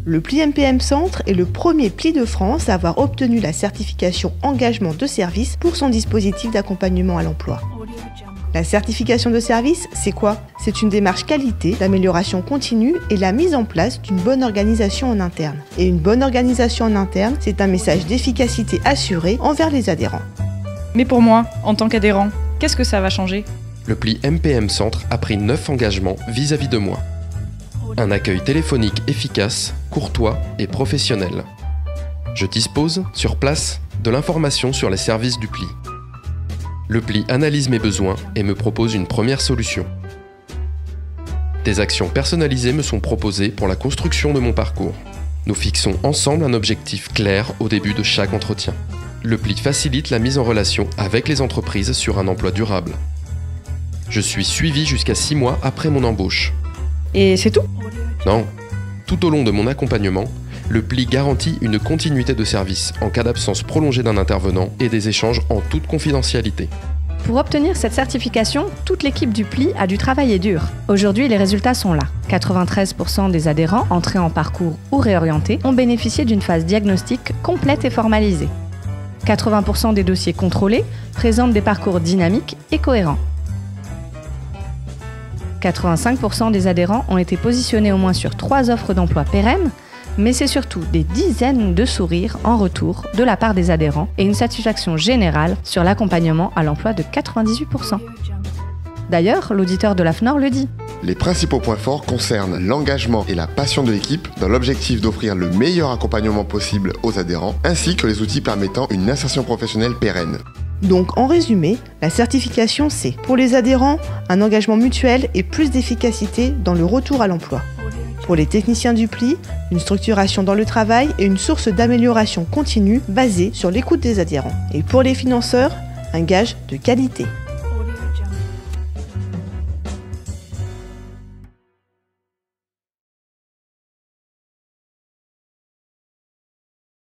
Le pli MPM Centre est le premier pli de France à avoir obtenu la certification engagement de service pour son dispositif d'accompagnement à l'emploi. La certification de service, c'est quoi? C'est une démarche qualité, d'amélioration continue et la mise en place d'une bonne organisation en interne. Et une bonne organisation en interne, c'est un message d'efficacité assurée envers les adhérents. Mais pour moi, en tant qu'adhérent, qu'est-ce que ça va changer? Le pli MPM Centre a pris 9 engagements vis-à-vis de moi. Un accueil téléphonique efficace, courtois et professionnel. Je dispose, sur place, de l'information sur les services du pli. Le pli analyse mes besoins et me propose une première solution. Des actions personnalisées me sont proposées pour la construction de mon parcours. Nous fixons ensemble un objectif clair au début de chaque entretien. Le pli facilite la mise en relation avec les entreprises sur un emploi durable. Je suis suivi jusqu'à 6 mois après mon embauche. Et c'est tout? Non. Tout au long de mon accompagnement, le pli garantit une continuité de service en cas d'absence prolongée d'un intervenant et des échanges en toute confidentialité. Pour obtenir cette certification, toute l'équipe du pli a dû travailler dur. Aujourd'hui, les résultats sont là. 93% des adhérents entrés en parcours ou réorientés ont bénéficié d'une phase diagnostique complète et formalisée. 80% des dossiers contrôlés présentent des parcours dynamiques et cohérents. 85% des adhérents ont été positionnés au moins sur 3 offres d'emploi pérennes, mais c'est surtout des dizaines de sourires en retour de la part des adhérents et une satisfaction générale sur l'accompagnement à l'emploi de 98%. D'ailleurs, l'auditeur de l'AFNOR le dit. Les principaux points forts concernent l'engagement et la passion de l'équipe dans l'objectif d'offrir le meilleur accompagnement possible aux adhérents, ainsi que les outils permettant une insertion professionnelle pérenne. Donc en résumé, la certification c'est, pour les adhérents, un engagement mutuel et plus d'efficacité dans le retour à l'emploi. Pour les techniciens du pli, une structuration dans le travail et une source d'amélioration continue basée sur l'écoute des adhérents. Et pour les financeurs, un gage de qualité.